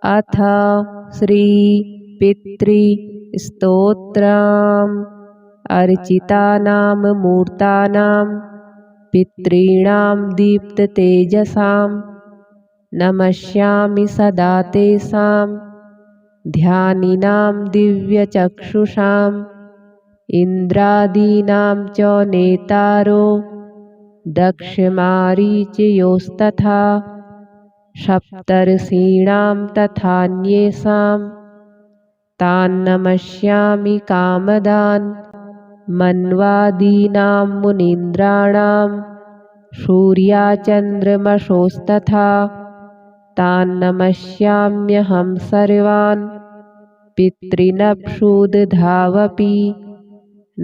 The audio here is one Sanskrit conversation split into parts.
अथ श्री पितृस्तोत्रम् अर्चितानां मूर्तानां पितॄणां दीप्ततेजसां नमस्यामि सदा तेषां ध्यानिनां दिव्यचक्षुषाम् इन्द्रादीनां च नेतारो दक्षमारीचयोस्तथा सप्तर्षीणां तथान्येषां तान्नमस्यामि कामदान् मन्वादीनां मुनीन्द्राणां सूर्याचन्द्रमसोस्तथा तान्नमस्याम्यहं सर्वान् पितॄनक्षुदधावपि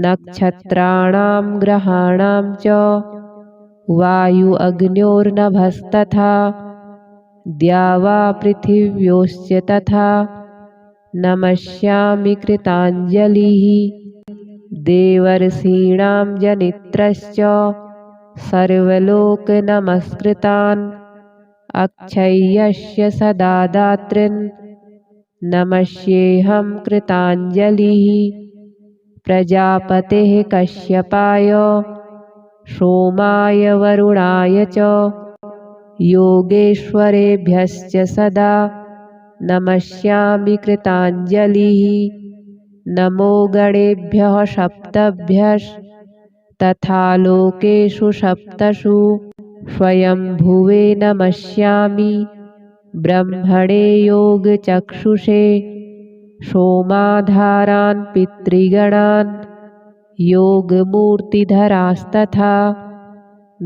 नक्षत्राणां ग्रहाणां च वायु अग्न्योर्नभस्तथा द्यावा पृथिव्योश्च तथा नमस्यामि कृताञ्जलिः देवर्षीणां जनित्रश्च सर्वलोकनमस्कृतान् अक्षय्यस्य सदा दातॄन् नमस्येऽहं कृताञ्जलिः प्रजापतेः कश्यपाय सोमाय वरुणाय च योगेश्वरेभ्यश्च सदा नमस्यामि कृताञ्जलिः नमो गणेभ्यः सप्तभ्यस्तथा लोकेषु सप्तसु स्वयंभुवे नमस्यामि ब्रह्मणे योगचक्षुषे सोमाधारान् पितृगणान् योगमूर्तिधरास्तथा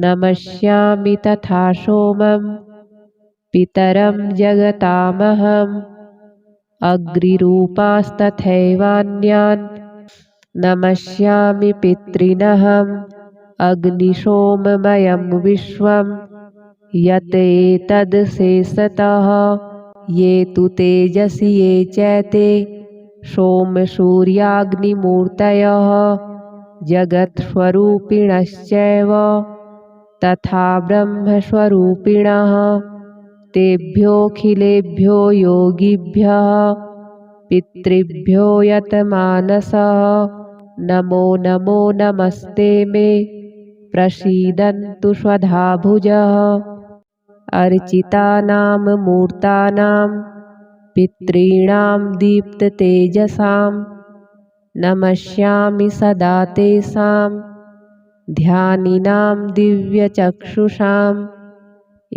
नमस्यामि तथा सोमं पितरं जगतामहम् अग्निरूपास्तथैवान्यान् नमस्यामि पितॄनहम् अग्निसोममयं विश्वं यत् एतदशेषतः ये तु तेजसि ये चैते सोमसूर्याग्निमूर्तयः जगत्स्वरूपिणश्चैव तथा ब्रह्मस्वरूपिणः तेभ्योऽखिलेभ्यो योगिभ्यः पितृभ्यो यतमानसः नमो नमो नमस्ते मे प्रसीदन्तु स्वधा भुजः अर्चितानां मूर्तानां पितॄणां दीप्ततेजसां नमस्यामि सदा तेषां ध्यानिनां दिव्यचक्षुषाम्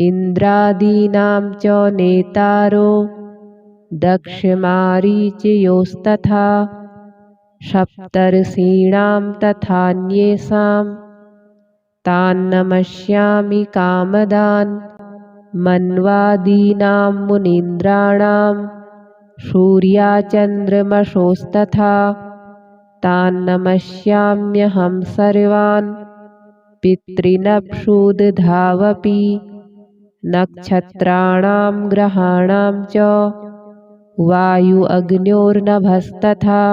इन्द्रादीनां च नेतारो दक्षमारीचयोस्तथा सप्तर्षीणां तथान्येषां तान्नमस्यामि कामदान् मन्वादीनां मुनीन्द्राणां सूर्याचन्द्रमसोस्तथा तान्नमस्याम्यहं सर्वान् पितॄनक्षुदधावपि नक्षत्राणां ग्रहाणां च वायु अग्न्योर्नभस्तथा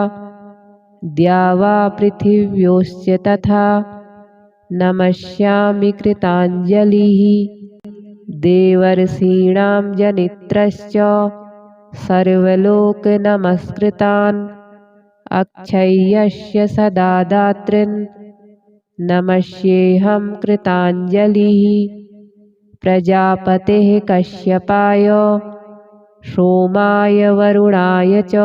द्यावा पृथिव्योश्च तथा नमस्यामि कृताञ्जलिः देवर्षीणां जनित्रश्च सर्वलोकनमस्कृतान् अक्षय्यस्य सदा दातॄन् नमस्येऽहं कृताञ्जलिः प्रजापतेः कश्यपाय सोमाय वरुणाय च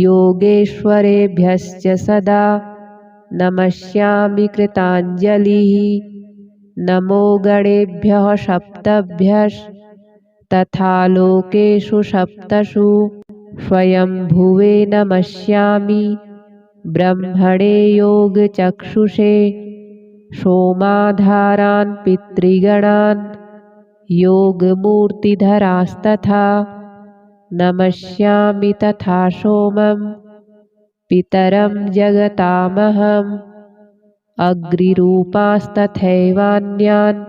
योगेश्वरेभ्यश्च सदा नमस्यामि कृताञ्जलिः नमो गणेभ्यः सप्तभ्यस्तथा लोकेषु सप्तसु स्वयंभुवे नमस्यामि ब्रह्मणे योगचक्षुषे सोमाधारान् पितृगणान् योगमूर्तिधरास्तथा नमस्यामि तथा सोमं पितरं जगतामहम् अग्निरूपास्तथैवान्यान्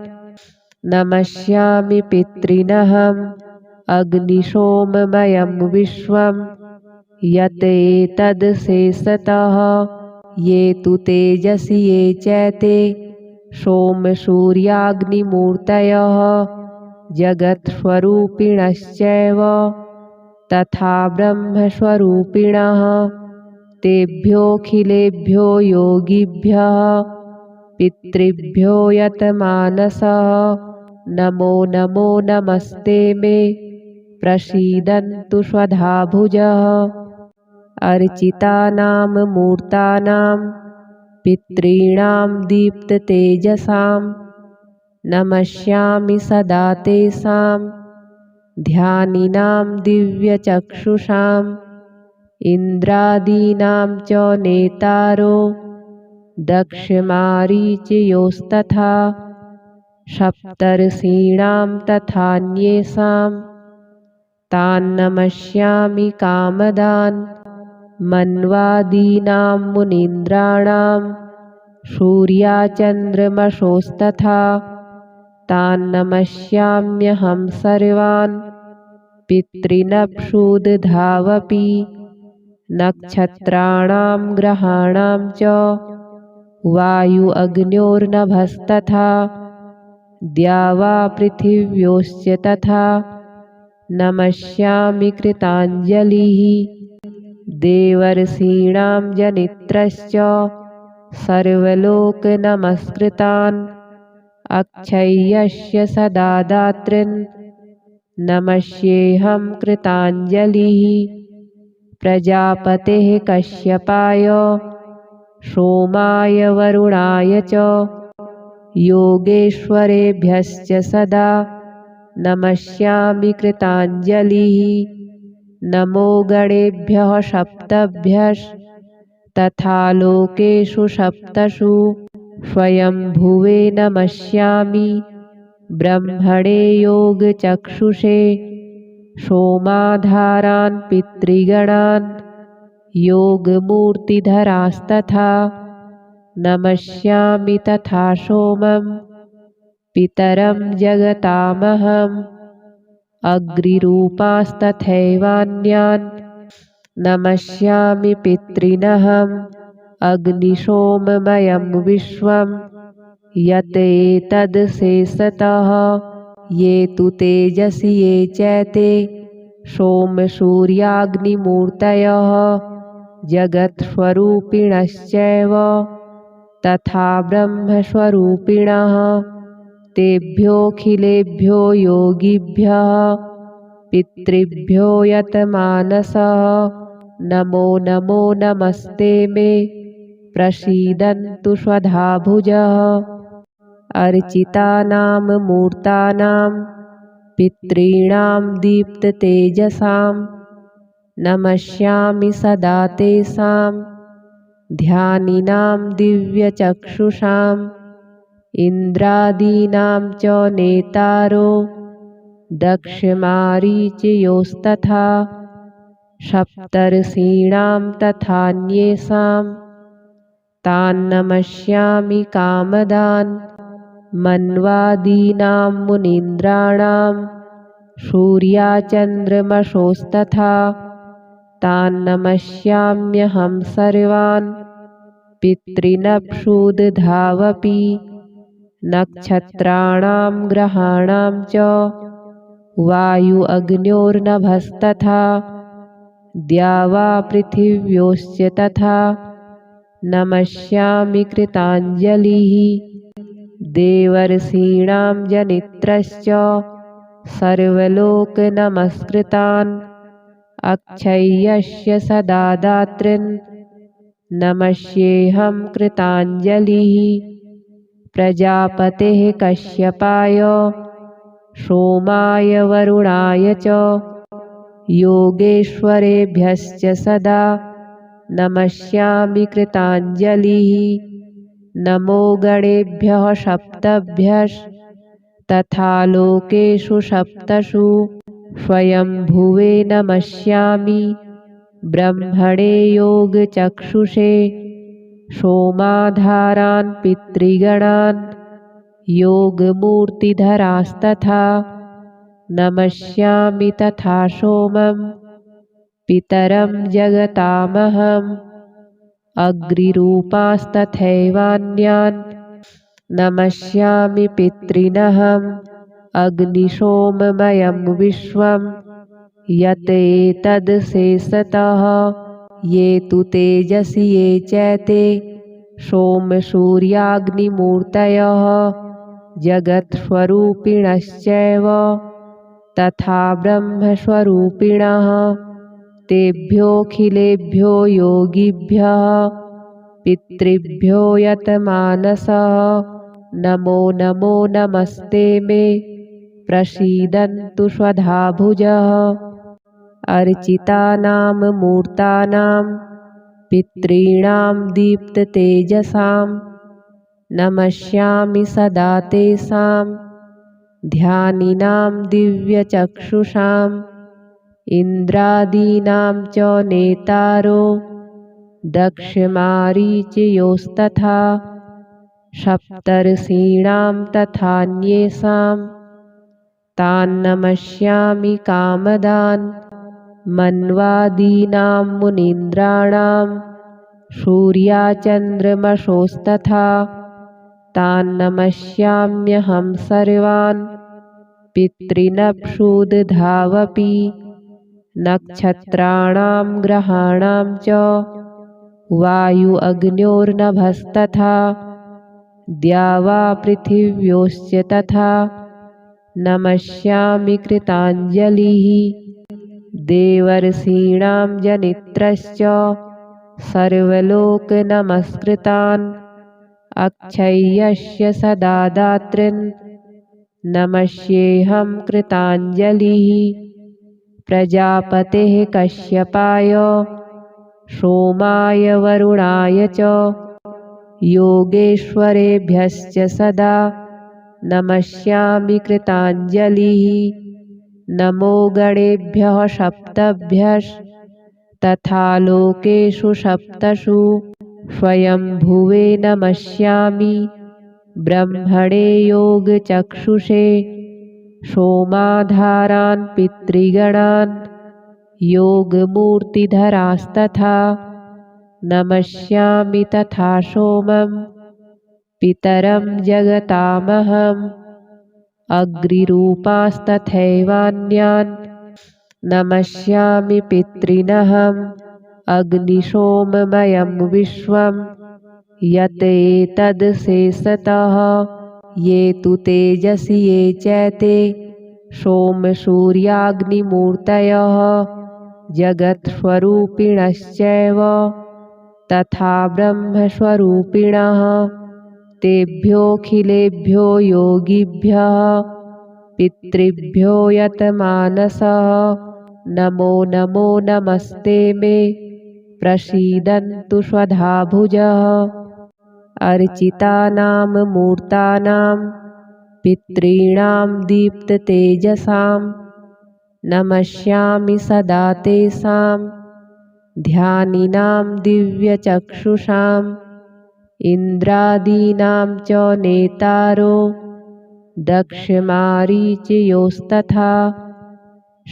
नमस्यामि पितॄनहम् अग्निसोममयं विश्वं यत् एतदशेषतः ये तु तेजसि ये चैते सोमसूर्याग्निमूर्तयः जगत्स्वरूपिणश्चैव तथा ब्रह्मस्वरूपिणः तेभ्योऽखिलेभ्यो योगिभ्यः पितृभ्यो यतमानसः नमो नमो नमस्ते मे प्रसीदन्तु स्वधाभुजः अर्चितानां मूर्तानां पितॄणां दीप्ततेजसां नमस्यामि सदा तेषां ध्यानिनां दिव्यचक्षुषाम् इन्द्रादीनां च नेतारो दक्षमारीचयोस्तथा सप्तर्षीणां तथान्येषां तान्नमस्यामि कामदान् मन्वादीनां मुनीन्द्राणां सूर्याचन्द्रमसोस्तथा तान्नमस्याम्यहं सर्वान् पितॄनप्सुदधावपि नक्षत्राणां ग्रहाणां च वायु अग्न्योर्नभस्तथा द्यावा पृथिव्योश्च तथा नमस्यामि कृताञ्जलिः देवर्षीणां जनित्रश्च सर्वलोकनमस्कृतान् अक्षय्यस्य सदा दातॄन् नमस्येऽहं कृताञ्जलिः प्रजापतेः कश्यपाय सोमाय वरुणाय च योगेश्वरेभ्यश्च सदा नमस्यामि कृताञ्जलिः नमो गणेभ्यः सप्तभ्यस्तथा लोकेषु सप्तषु स्वयंभुवे नमस्यामि ब्रह्मणे योगचक्षुषे सोमाधारान् पितृगणान् योगमूर्तिधरास्तथा नमस्यामि तथा सोमं पितरं जगतामहम् अग्निरूपास्तथैवान्यान् नमस्यामि पितॄनहम् अग्निसोममयं विश्वं यत् एतदशेषतः ये तु तेजसि ये चैते सोमसूर्याग्निमूर्तयः जगत्स्वरूपिणश्चैव तथा ब्रह्मस्वरूपिणः तेभ्योऽखिलेभ्यो योगिभ्यः पितृभ्यो यतमानसः नमो नमो नमस्ते मे प्रसीदन्तु स्वधाभुजः अर्चितानां मूर्तानां पितॄणां दीप्ततेजसां नमस्यामि सदा तेषां ध्यानिनां दिव्यचक्षुषाम् इन्द्रादीनां च नेतारो दक्षमारीचयोस्तथा सप्तर्षीणां तथान्येषां तान्नमस्यामि कामदान् मन्वादीनां मुनीन्द्राणां सूर्याचन्द्रमसोस्तथा तान्नमस्याम्यहं सर्वान् पितॄनप्सुदधावपि नक्षत्राणां ग्रहाणां च वायु अग्न्योर्नभस्तथा द्यावा पृथिव्योश्च तथा नमस्यामि कृताञ्जलिः देवर्षीणां जनित्रश्च सर्वलोकनमस्कृतान् अक्षय्यस्य सदा दातॄन् नमस्येऽहं कृताञ्जलिः प्रजापतेः कश्यपाय सोमाय वरुणाय च योगेश्वरेभ्यश्च सदा नमस्यामि कृताञ्जलिः नमो गणेभ्यः सप्तभ्यस्तथा लोकेषु सप्तषु स्वयंभुवे नमस्यामि ब्रह्मणे योगचक्षुषे सोमाधारान् पितृगणान् योगमूर्तिधरास्तथा नमस्यामि तथा सोमं पितरं जगतामहम् अग्निरूपास्तथैवान्यान् नमस्यामि पितॄनहम् अग्निशोममयं विश्वं यत् एतदशेषतः ये तु तेजसि ये चैते सोमसूर्याग्निमूर्तयः जगत्स्वरूपिणश्चैव तथा ब्रह्मस्वरूपिणः तेभ्योऽखिलेभ्यो योगिभ्यः पितृभ्यो यतमानसः नमो नमो नमस्ते मे प्रसीदन्तु स्वधाभुजः अर्चितानां मूर्तानां पितॄणां दीप्ततेजसां नमस्यामि सदा तेषां ध्यानिनां दिव्यचक्षुषाम् इन्द्रादीनां च नेतारो दक्षमारीचयोस्तथा सप्तर्षीणां तथान्येषां तान्नमस्यामि कामदान् मन्वादीनां मुनीन्द्राणां सूर्याचन्द्रमसोस्तथा तान्नमस्याम्यहं सर्वान् पितॄनप्सुदधावपि नक्षत्राणां ग्रहाणां च वायु अग्न्योर्नभस्तथा द्यावा पृथिव्योश्च तथा नमस्यामि कृताञ्जलिः देवर्षीणां जनित्रश्च सर्वलोकनमस्कृतान् अक्षय्यस्य सदा दातॄन् नमस्येऽहं कृताञ्जलिः प्रजापतेः कश्यपाय सोमाय वरुणाय च योगेश्वरेभ्यश्च सदा नमस्यामि कृताञ्जलिः नमो गणेभ्यः सप्तभ्यस्तथा लोकेषु सप्तषु स्वयंभुवे नमस्यामि ब्रह्मणे योगचक्षुषे सोमाधारान् पितृगणान् योगमूर्तिधरास्तथा नमस्यामि तथा सोमं पितरं जगतामहम् अग्निरूपास्तथैवान्यान् नमस्यामि पितॄनहम् अग्निशोममयं विश्वं यत् एतदशेषतः ये तु तेजसि ये चैते सोमसूर्याग्निमूर्तयः जगत्स्वरूपिणश्चैव तथा ब्रह्मस्वरूपिणः तेभ्योऽखिलेभ्यो योगिभ्यः पितृभ्यो यतमानसः नमो नमो नमस्ते मे प्रसीदन्तु स्वधाभुजः अर्चितानां मूर्तानां पितॄणां दीप्ततेजसां नमस्यामि सदा तेषां ध्यानिनां दिव्यचक्षुषाम् इन्द्रादीनां च नेतारो दक्षमारीचयोस्तथा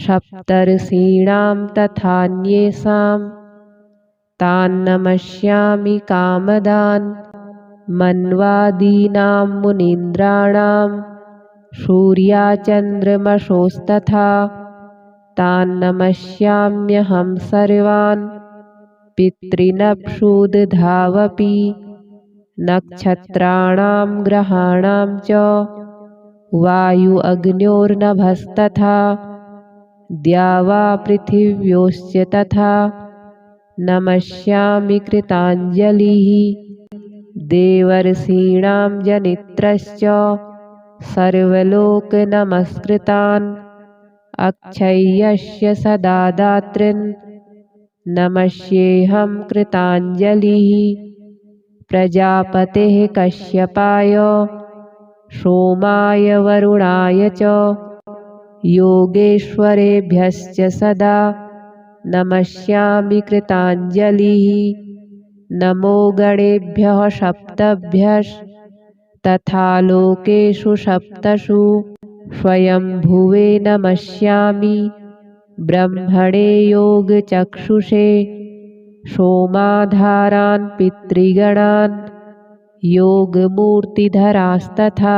सप्तर्षीणां तथान्येषां तान्नमस्यामि कामदान् मन्वादीनां मुनीन्द्राणां सूर्याचन्द्रमसोस्तथा तान्नमस्याम्यहं सर्वान् पितॄनप्सुदधावपि नक्षत्राणां ग्रहाणां च वायु अग्न्योर्नभस्तथा द्यावा पृथिव्योश्च तथा नमस्यामि कृताञ्जलिः देवर्षीणां जनित्रश्च सर्वलोकनमस्कृतान् अक्षय्यस्य सदा दातॄन् नमस्येऽहं कृताञ्जलिः प्रजापतेः कश्यपाय सोमाय वरुणाय च योगेश्वरेभ्यश्च सदा नमस्यामि कृताञ्जलिः नमो गणेभ्यः सप्तभ्यस्तथा लोकेषु सप्तषु स्वयंभुवे नमस्यामि ब्रह्मणे योगचक्षुषे सोमाधारान् पितृगणान् योगमूर्तिधरास्तथा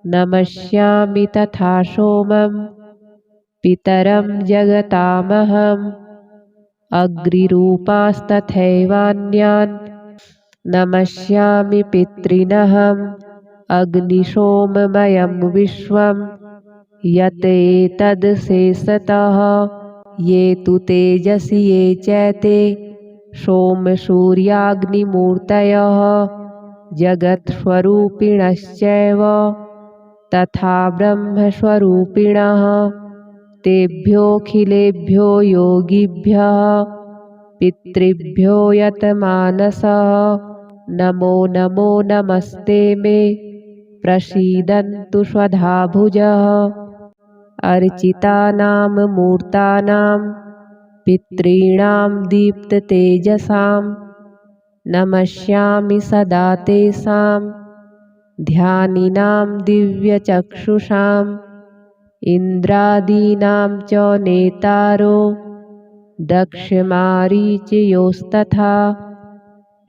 नमस्यामि तथा सोमं पितरं जगतामहम् अग्निरूपास्तथैवान्यान् नमस्यामि पितॄनहम् अग्निशोममयं विश्वं यत् एतदशेषतः ये तु तेजसि ये चैते सोमसूर्याग्निमूर्तयः जगत्स्वरूपिणश्चैव तथा ब्रह्मस्वरूपिणः तेभ्योऽखिलेभ्यो योगिभ्यः पितृभ्यो यतमानसः नमो नमो नमस्ते मे प्रसीदन्तु स्वधाभुजः अर्चितानां मूर्तानां पितॄणां दीप्ततेजसां नमस्यामि सदा तेषां ध्यानिनां दिव्यचक्षुषाम् इन्द्रादीनां च नेतारो दक्षमारीचयोस्तथा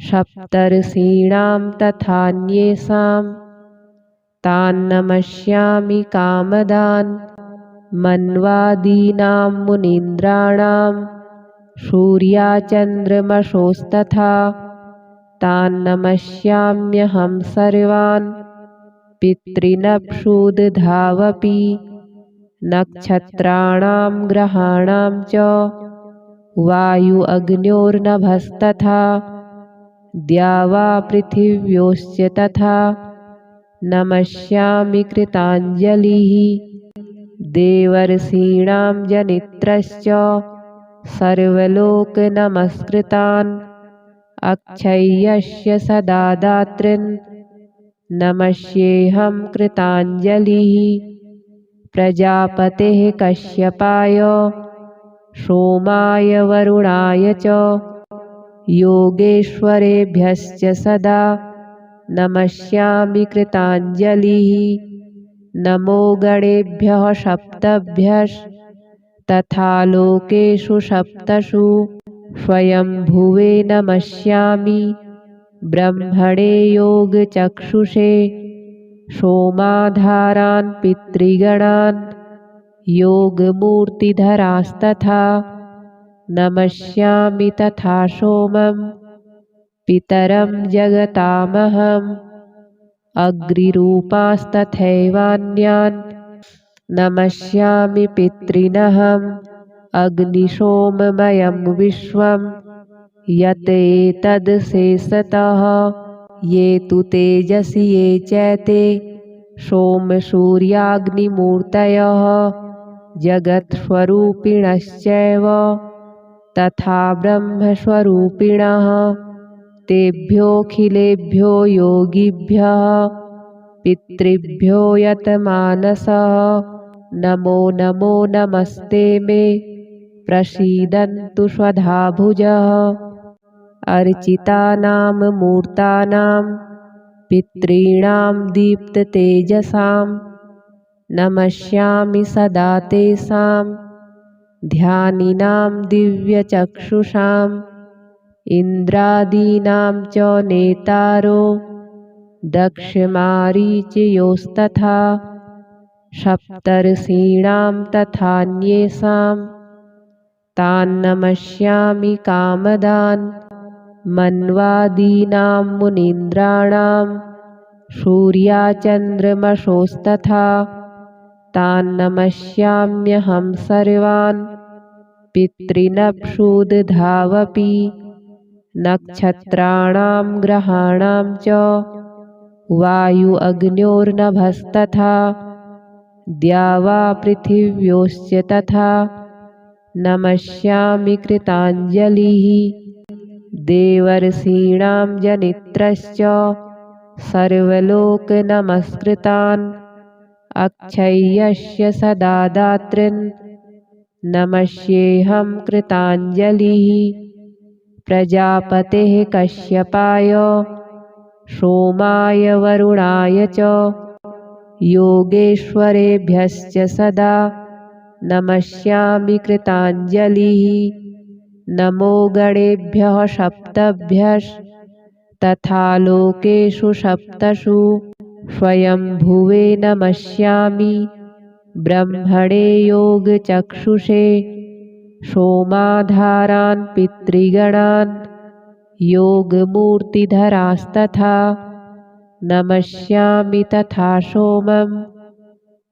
सप्तर्षीणां तथान्येषां तान्नमस्यामि कामदान् मन्वादीनां मुनीन्द्राणां सूर्याचन्द्रमसोस्तथा तान्नमस्याम्यहं सर्वान् पितॄनप्सुदधावपि नक्षत्राणां ग्रहाणां च वायु अग्न्योर्नभस्तथा द्यावा पृथिव्योश्च तथा नमस्यामि कृताञ्जलिः देवर्षीणां जनित्रश्च सर्वलोकनमस्कृतान् अक्षय्यस्य सदा दातॄन् नमस्येऽहं कृताञ्जलिः प्रजापतेः कश्यपाय सोमाय वरुणाय च योगेश्वरेभ्यश्च सदा नमस्यामि कृताञ्जलिः नमो गणेभ्यः सप्तभ्यस्तथा लोकेषु सप्तषु स्वयंभुवे नमस्यामि ब्रह्मणे योगचक्षुषे सोमाधारान् पितृगणान् योगमूर्तिधरास्तथा नमस्यामि तथा सोमं पितरं जगतामहम् अग्निरूपास्तथैवान्यान् नमस्यामि पितॄनहम् अग्निशोममयं विश्वं यत् एतदशेषतः ये तु तेजसि ये चैते सोमसूर्याग्निमूर्तयः जगत्स्वरूपिणश्चैव तथा ब्रह्मस्वरूपिणः तेभ्योऽखिलेभ्यो योगिभ्यः पितृभ्यो यतमानसः नमो नमो नमस्ते मे प्रसीदन्तु स्वधाभुजः अर्चितानां मूर्तानां पितॄणां दीप्ततेजसां नमस्यामि सदा तेषां ध्यानिनां दिव्यचक्षुषाम् इन्द्रादीनां च नेतारो दक्षमारीचयोस्तथा सप्तर्षीणां तथान्येषां तान्नमस्यामि कामदान् मन्वादीनां मुनीन्द्राणां सूर्याचन्द्रमसोस्तथा तान्नमस्याम्यहं सर्वान् पितॄनप्सुदधावपि नक्षत्राणां ग्रहाणां च वायु अग्न्योर्नभस्तथा द्यावा पृथिव्योश्च तथा नमस्यामि कृताञ्जलिः देवर्षीणां जनित्रश्च सर्वलोकनमस्कृतान् अक्षय्यस्य सदा दातॄन् नमस्येऽहं कृताञ्जलिः प्रजापतेः कश्यपाय सोमाय वरुणाय च योगेश्वरेभ्यश्च सदा नमस्यामि कृताञ्जलिः नमो गणेभ्यः सप्तभ्यस्तथा तथा लोकेषु सप्तषु स्वयंभुवे नमस्यामि ब्रह्मणे योगचक्षुषे सोमाधारान् पितृगणान् योगमूर्तिधरास्तथा नमस्यामि तथा सोमं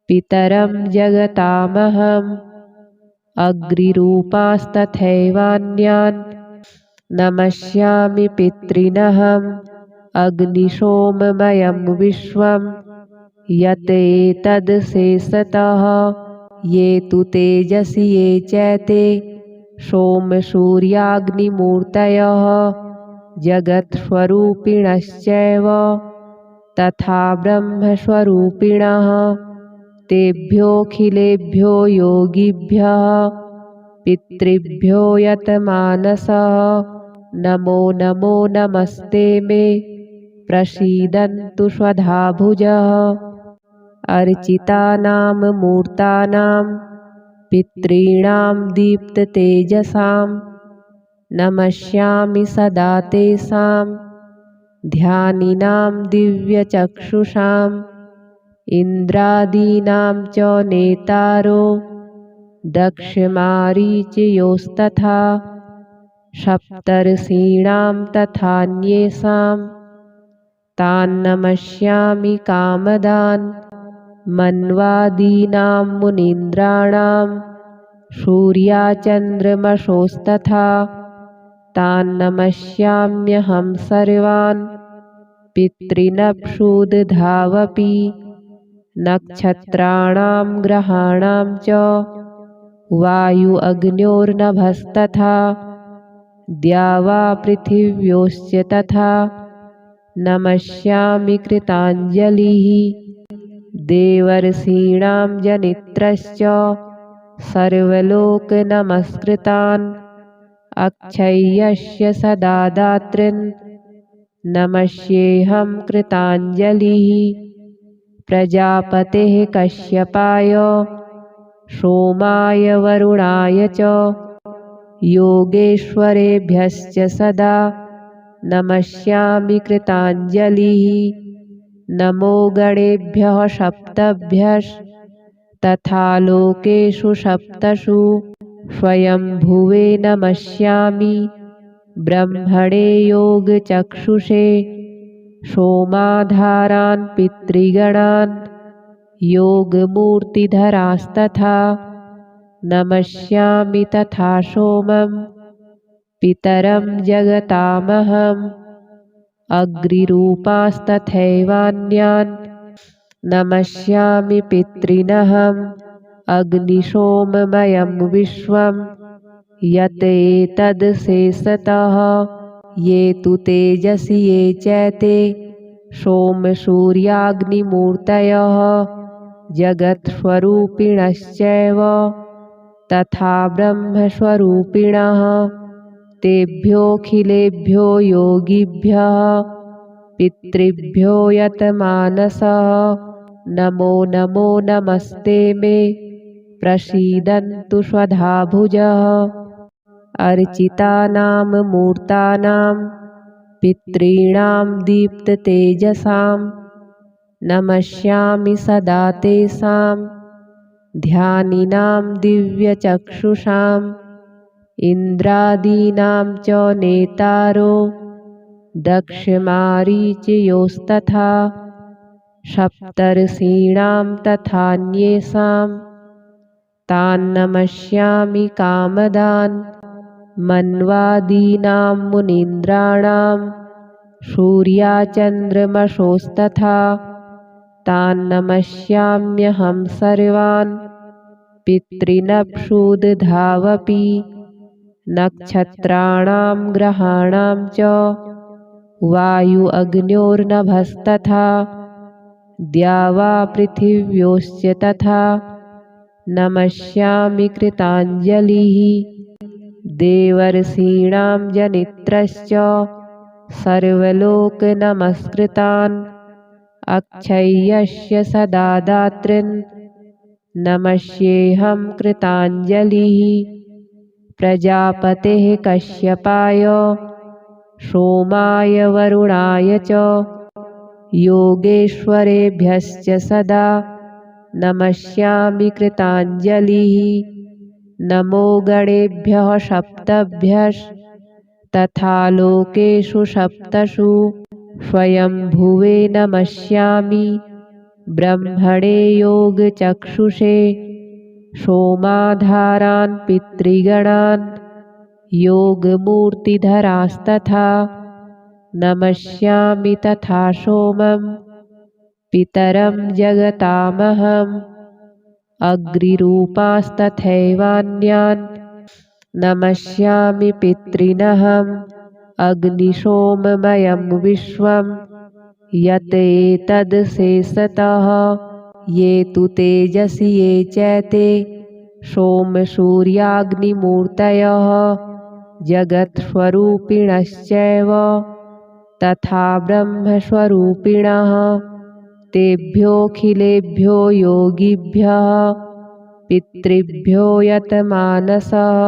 पितरं जगतामहम् अग्निरूपास्तथैवान्यान् नमस्यामि पितॄनहम् अग्निशोममयं विश्वं यत् एतदशेषतः ये तु तेजसि ये चैते सोमसूर्याग्निमूर्तयः जगत्स्वरूपिणश्चैव तथा ब्रह्मस्वरूपिणः तेभ्योऽखिलेभ्यो योगिभ्यः पितृभ्यो यतमानसः नमो नमो नमस्ते मे प्रसीदन्तु स्वधाभुजः अर्चितानां मूर्तानां पितॄणां दीप्ततेजसां नमस्यामि सदा तेषां ध्यानिनां दिव्यचक्षुषाम् इन्द्रादीनां च नेतारो दक्षमारीचयोस्तथा सप्तर्षीणां तथान्येषां तान्नमस्यामि कामदान् मन्वादीनां मुनीन्द्राणां सूर्याचन्द्रमसोस्तथा तान्नमस्याम्यहं सर्वान् पितॄनप्सुदधावपि नक्षत्राणां ग्रहाणां च वायु अग्न्योर्नभस्तथा द्यावा पृथिव्योश्च तथा नमस्यामि कृताञ्जलिः देवर्षीणां जनित्रश्च सर्वलोकनमस्कृतान् अक्षय्यस्य सदा दातॄन् नमस्येऽहं कृताञ्जलिः प्रजापतेः कश्यपाय सोमाय वरुणाय च योगेश्वरेभ्यश्च सदा नमस्यामि कृताञ्जलिः नमो गणेभ्यः सप्तभ्यस्तथा लोकेषु सप्तषु स्वयंभुवे नमस्यामि ब्रह्मणे योगचक्षुषे सोमाधारान् पितृगणान् योगमूर्तिधरास्तथा नमस्यामि तथा सोमं पितरं जगतामहम् अग्निरूपास्तथैवान्यान् नमस्यामि पितॄनहम् अग्निशोममयं विश्वं यत् एतदशेषतः ये तु तेजसि ये चैते सोमसूर्याग्निमूर्तयः जगत्स्वरूपिणश्चैव तथा ब्रह्मस्वरूपिणः तेभ्योऽखिलेभ्यो योगिभ्यः पितृभ्यो यतमानसः नमो नमो नमस्ते मे प्रसीदन्तु स्वधाभुजः अर्चितानां मूर्तानां पितॄणां दीप्ततेजसां नमस्यामि सदा तेषां ध्यानिनां दिव्यचक्षुषाम् इन्द्रादीनां च नेतारो दक्षमारीचयोस्तथा सप्तर्षीणां तथान्येषां तान्नमस्यामि कामदान् मन्वादीनां मुनीन्द्राणां सूर्याचन्द्रमसोस्तथा तान्नमस्याम्यहं सर्वान् पितॄनप्सुदधावपि नक्षत्राणां ग्रहाणां च वायु अग्न्योर्नभस्तथा द्यावा पृथिव्योश्च तथा नमस्यामि कृताञ्जलिः देवर्षीणां जनित्रश्च सर्वलोकनमस्कृतान् अक्षय्यस्य सदा दातॄन् नमस्येऽहं कृताञ्जलिः प्रजापतेः कश्यपाय सोमाय वरुणाय च योगेश्वरेभ्यश्च सदा नमस्यामि कृताञ्जलिः। नमो गणेभ्यः सप्तभ्यस्तथा लोकेषु सप्तषु स्वयंभुवे नमस्यामि ब्रह्मणे योगचक्षुषे सोमाधारान् पितृगणान् योगमूर्तिधरास्तथा नमस्यामि तथा सोमं पितरं जगतामहम् अग्निरूपास्तथैवान्यान् नमस्यामि पितॄनहम् अग्निशोममयं विश्वं यत् एतदशेषतः ये तु तेजसि ये चैते सोमसूर्याग्निमूर्तयः जगत्स्वरूपिणश्चैव तथा ब्रह्मस्वरूपिणः तेभ्योऽखिलेभ्यो योगिभ्यः पितृभ्यो यतमानसः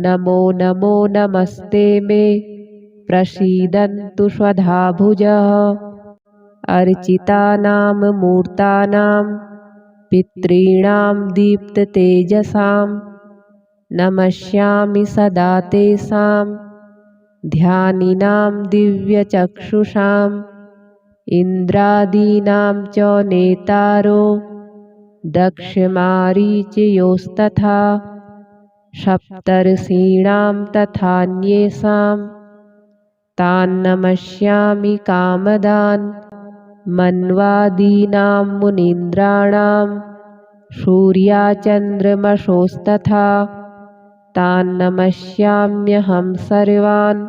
नमो नमो नमस्ते मे प्रसीदन्तु स्वधाभुजः। अर्चितानां मूर्तानां पितॄणां दीप्ततेजसां नमस्यामि सदा तेषां ध्यानिनां दिव्यचक्षुषाम् इन्द्रादीनां च नेतारो दक्षमारीचयोस्तथा सप्तर्षीणां तथान्येषां तान्नमस्यामि कामदान् मन्वादीनां मुनीन्द्राणां सूर्याचन्द्रमसोस्तथा तान्नमस्याम्यहं सर्वान्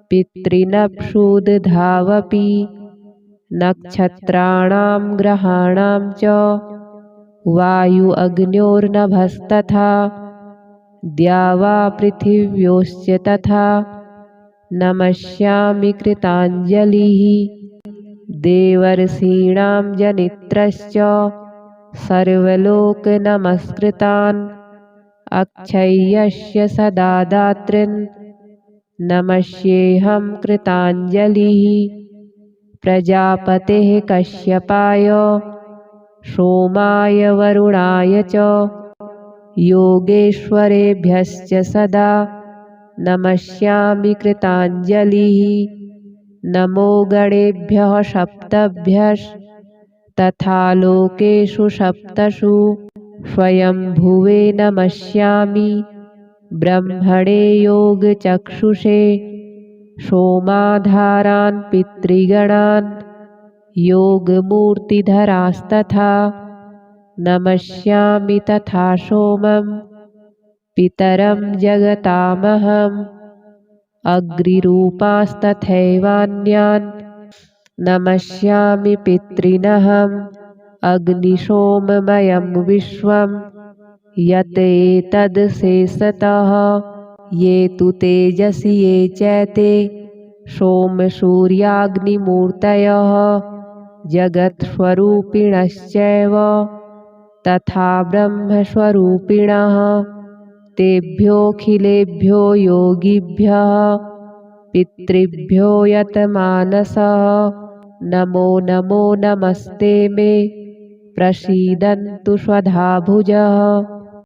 पितॄनप्सुदधावपि नक्षत्राणां ग्रहाणां च वायु अग्न्योर्नभस्तथा द्यावा पृथिव्योश्च तथा नमस्यामि कृताञ्जलिः। देवर्षीणां जनित्रश्च सर्वलोकनमस्कृतान् अक्षय्यस्य सदा दातॄन् नमस्येऽहं कृताञ्जलिः। प्रजापतेः कश्यपाय सोमाय वरुणाय च योगेश्वरेभ्यश्च सदा नमस्यामि कृताञ्जलिः। नमो गणेभ्यः सप्तभ्यस्तथा लोकेषु सप्तषु स्वयंभुवे नमस्यामि ब्रह्मणे योगचक्षुषे सोमाधारान् पितृगणान् योगमूर्तिधरास्तथा नमस्यामि तथा सोमं पितरं जगतामहम् अग्निरूपास्तथैवान्यान् नमस्यामि पितॄनहम् अग्निशोममयं विश्वं यत् एतदशेषतः ये तु तेजसि ये चैते सोमसूर्याग्निमूर्तयः जगत्स्वरूपिणश्चैव तथा ब्रह्मस्वरूपिणः तेभ्योऽखिलेभ्यो योगिभ्यः पितृभ्यो यतमानसः नमो नमो नमस्ते मे प्रसीदन्तु स्वधाभुजः।